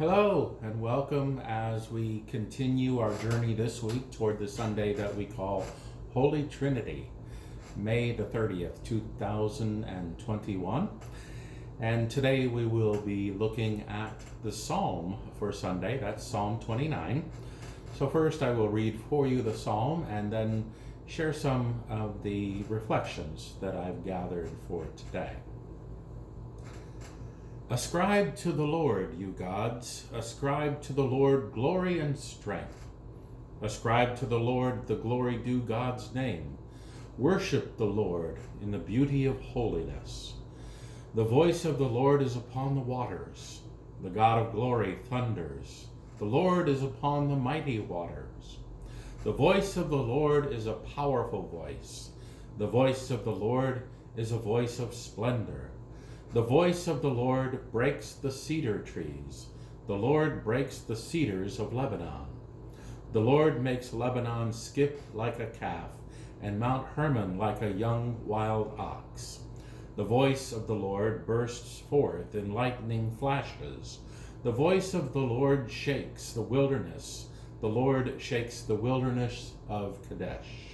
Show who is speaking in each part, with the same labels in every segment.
Speaker 1: Hello and welcome as we continue our journey this week toward the Sunday that we call Holy Trinity, May the 30th, 2021. And today we will be looking at the Psalm for Sunday, that's Psalm 29. So first I will read for you the Psalm and then share some of the reflections that I've gathered for today. Ascribe to the Lord, you gods. Ascribe to the Lord glory and strength. Ascribe to the Lord the glory due God's name. Worship the Lord in the beauty of holiness. The voice of the Lord is upon the waters. The God of glory thunders. The Lord is upon the mighty waters. The voice of the Lord is a powerful voice. The voice of the Lord is a voice of splendor. The voice of the Lord breaks the cedar trees. The Lord breaks the cedars of Lebanon. The Lord makes Lebanon skip like a calf, and Mount Hermon like a young wild ox. The voice of the Lord bursts forth in lightning flashes. The voice of the Lord shakes the wilderness. The Lord shakes the wilderness of Kadesh.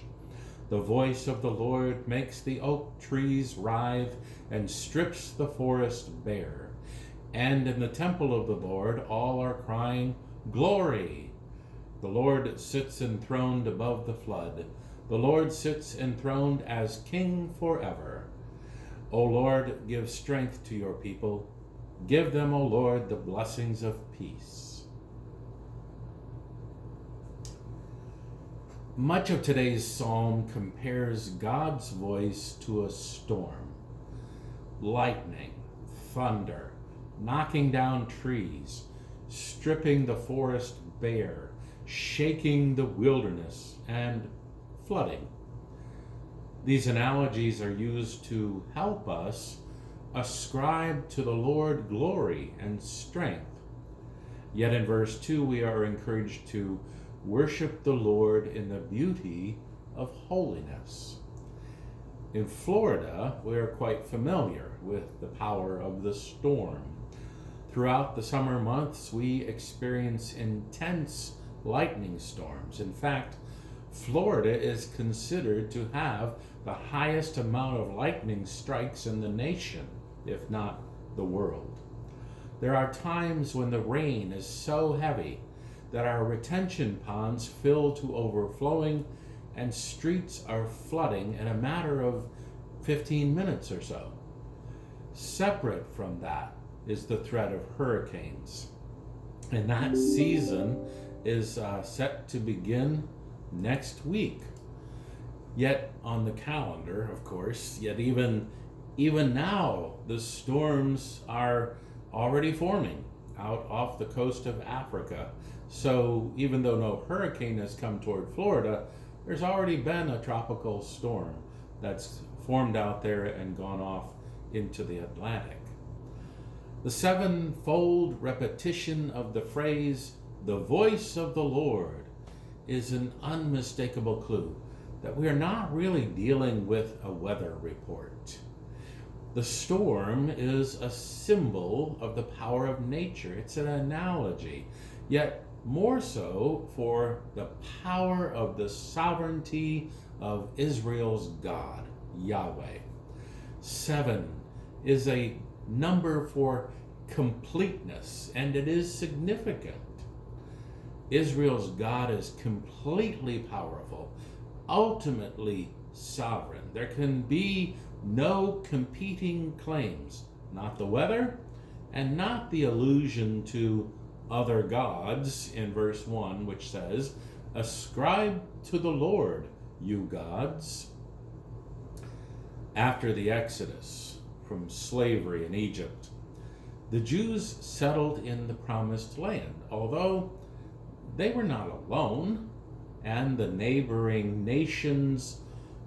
Speaker 1: The voice of the Lord makes the oak trees writhe and strips the forest bare. And in the temple of the Lord all are crying, Glory! The Lord sits enthroned above the flood. The Lord sits enthroned as King forever. O Lord, give strength to your people. Give them, O Lord, the blessings of peace. Much of today's psalm compares God's voice to a storm. Lightning, thunder, knocking down trees, stripping the forest bare, shaking the wilderness, and flooding. These analogies are used to help us ascribe to the Lord glory and strength. Yet in verse 2 we are encouraged to worship the Lord in the beauty of holiness. In Florida, we are quite familiar with the power of the storm. Throughout the summer months, we experience intense lightning storms. In fact, Florida is considered to have the highest amount of lightning strikes in the nation, if not the world. There are times when the rain is so heavy that our retention ponds fill to overflowing and streets are flooding in a matter of 15 minutes or so. Separate from that is the threat of hurricanes. And that season is set to begin next week. Yet on the calendar, of course, even now, the storms are already forming out off the coast of Africa. So even though no hurricane has come toward Florida, there's already been a tropical storm that's formed out there and gone off into the Atlantic. The sevenfold repetition of the phrase, the voice of the Lord, is an unmistakable clue that we are not really dealing with a weather report. The storm is a symbol of the power of nature. It's an analogy, yet more so for the power of the sovereignty of Israel's God, Yahweh. 7 is a number for completeness, and it is significant. Israel's God is completely powerful, ultimately sovereign. There can be no competing claims, not the weather, and not the allusion to other gods in verse 1, which says, Ascribe to the Lord, you gods. After the Exodus from slavery in Egypt, the Jews settled in the promised land, although they were not alone, and the neighboring nations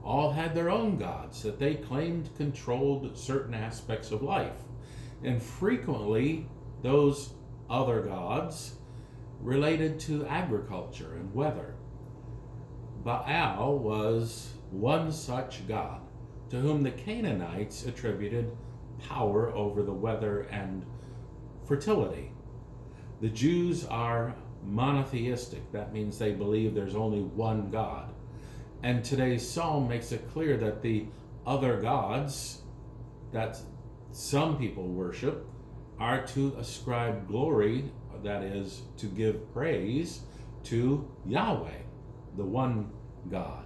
Speaker 1: all had their own gods that they claimed controlled certain aspects of life. And frequently, those other gods related to agriculture and weather. Baal was one such god to whom the Canaanites attributed power over the weather and fertility. The Jews are monotheistic. That means they believe there's only one God. And today's psalm makes it clear that the other gods that some people worship are to ascribe glory, that is, to give praise to Yahweh, the one God.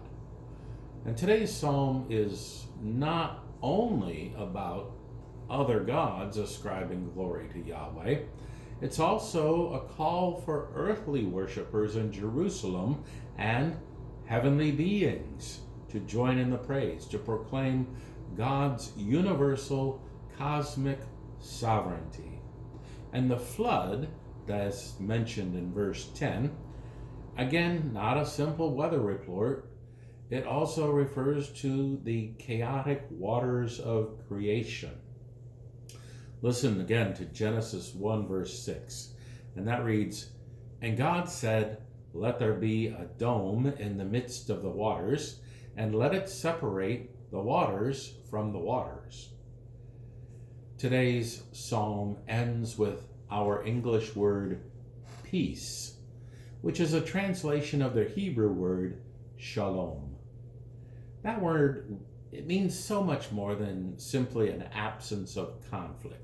Speaker 1: And today's psalm is not only about other gods ascribing glory to Yahweh, it's also a call for earthly worshipers in Jerusalem and heavenly beings to join in the praise, to proclaim God's universal cosmic sovereignty. And the flood, that's mentioned in verse 10, again, not a simple weather report. It also refers to the chaotic waters of creation. Listen again to Genesis 1 verse 6, and that reads, "And God said, let there be a dome in the midst of the waters, and let it separate the waters from the waters." Today's psalm ends with our English word peace, which is a translation of the Hebrew word shalom. That word, it means so much more than simply an absence of conflict.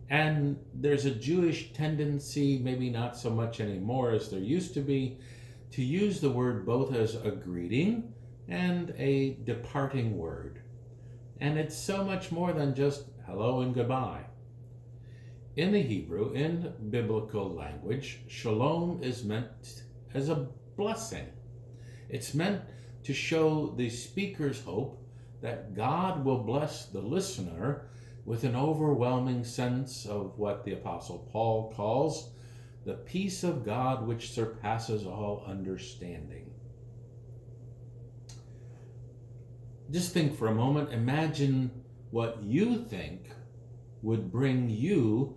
Speaker 1: And there's a Jewish tendency, maybe not so much anymore as there used to be, to use the word both as a greeting and a departing word. And it's so much more than just hello and goodbye. In the Hebrew, in biblical language, shalom is meant as a blessing. It's meant to show the speaker's hope that God will bless the listener with an overwhelming sense of what the Apostle Paul calls the peace of God which surpasses all understanding. Just think for a moment, imagine what you think would bring you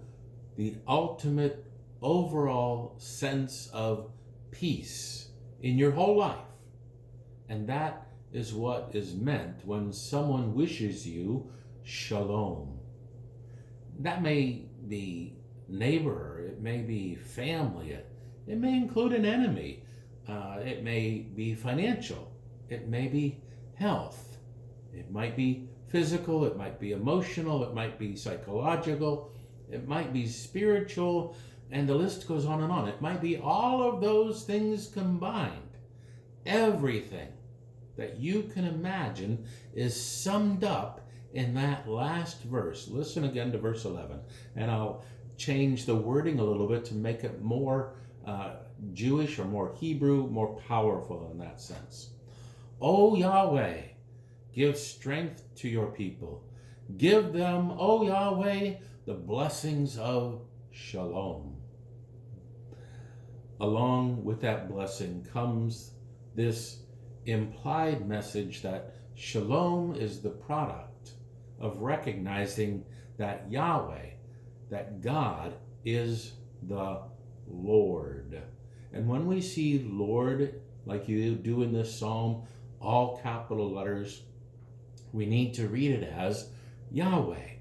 Speaker 1: the ultimate overall sense of peace in your whole life. And that is what is meant when someone wishes you shalom. That may be neighbor, it may be family, it may include an enemy, it may be financial, it may be health, it might be physical, it might be emotional, it might be psychological, it might be spiritual, and the list goes on and on. It might be all of those things combined. Everything that you can imagine is summed up in that last verse. Listen again to verse 11, and I'll change the wording a little bit to make it more Jewish or more Hebrew, more powerful in that sense. O Yahweh, give strength to your people. Give them, O Yahweh, the blessings of shalom. Along with that blessing comes this implied message that shalom is the product of recognizing that Yahweh, that God is the Lord. And when we see Lord, like you do in this psalm, all capital letters, we need to read it as Yahweh.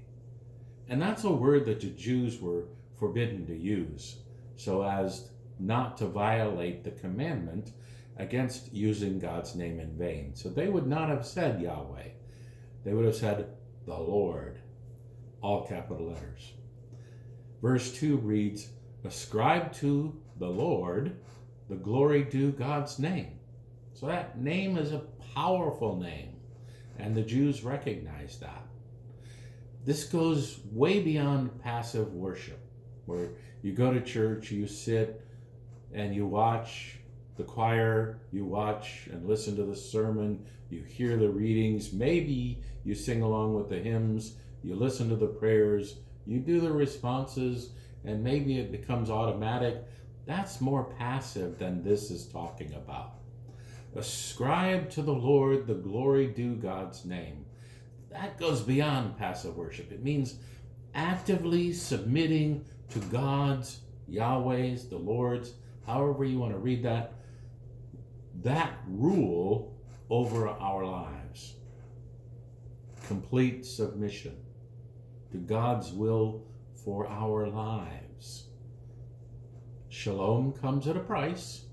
Speaker 1: And that's a word that the Jews were forbidden to use, so as not to violate the commandment against using God's name in vain. So they would not have said Yahweh. They would have said the Lord, all capital letters. Verse 2 reads, ascribe to the Lord the glory due God's name. So that name is a powerful name, and the Jews recognize that. This goes way beyond passive worship, where you go to church, you sit, and you watch the choir, you watch and listen to the sermon, you hear the readings, maybe you sing along with the hymns, you listen to the prayers, you do the responses, and maybe it becomes automatic. That's more passive than this is talking about. Ascribe to the Lord the glory due God's name. That goes beyond passive worship. It means actively submitting to God's, Yahweh's, the Lord's, however you want to read that rule over our lives. Complete submission to God's will for our lives. Shalom comes at a price,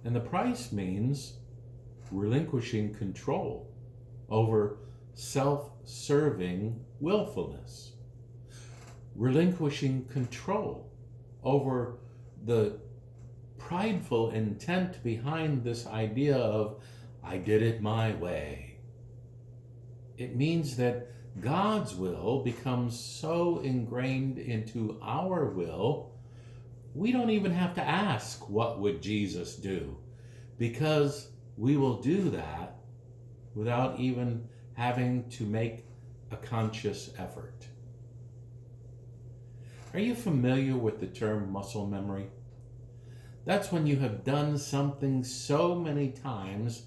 Speaker 1: and the price means relinquishing control over self-serving willfulness, relinquishing control over the prideful intent behind this idea of, I did it my way. It means that God's will becomes so ingrained into our will, we don't even have to ask, what would Jesus do? Because we will do that without even having to make a conscious effort. Are you familiar with the term muscle memory? That's when you have done something so many times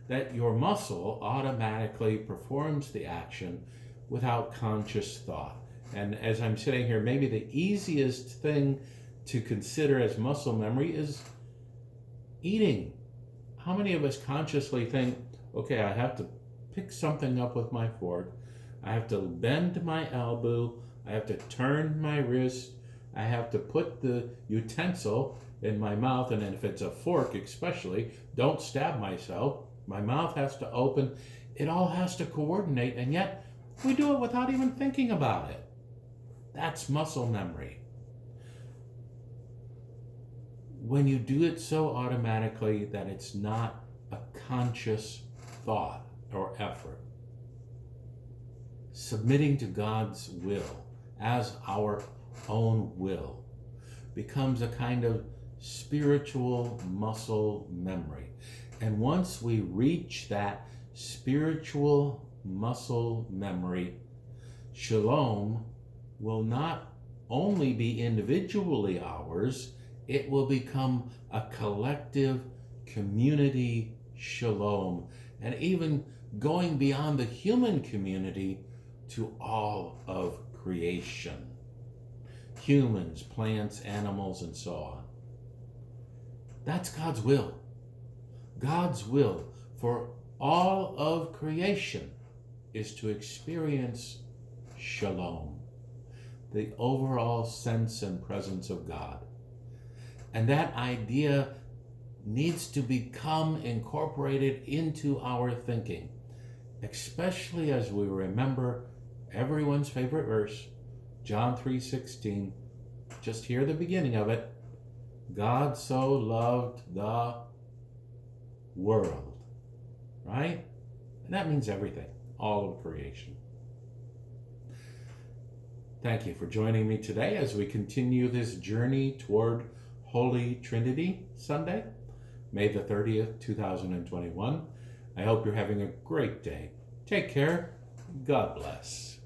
Speaker 1: that your muscle automatically performs the action without conscious thought. And as I'm sitting here, maybe the easiest thing to consider as muscle memory is eating. How many of us consciously think, okay, I have to pick something up with my fork, I have to bend my elbow, I have to turn my wrist, I have to put the utensil in my mouth, and then if it's a fork especially, don't stab myself. My mouth has to open. It all has to coordinate, and yet we do it without even thinking about it. That's muscle memory. When you do it so automatically that it's not a conscious thought or effort. Submitting to God's will as our own will becomes a kind of spiritual muscle memory. And once we reach that spiritual muscle memory, shalom will not only be individually ours, it will become a collective community shalom, and even going beyond the human community to all of creation. Humans, plants, animals, and so on. That's God's will. God's will for all of creation is to experience shalom, the overall sense and presence of God. And that idea needs to become incorporated into our thinking, especially as we remember everyone's favorite verse, John 3:16. Just hear the beginning of it. God so loved the world, right? And that means everything, all of creation. Thank you for joining me today as we continue this journey toward Holy Trinity Sunday, May the 30th, 2021. I hope you're having a great day. Take care. God bless.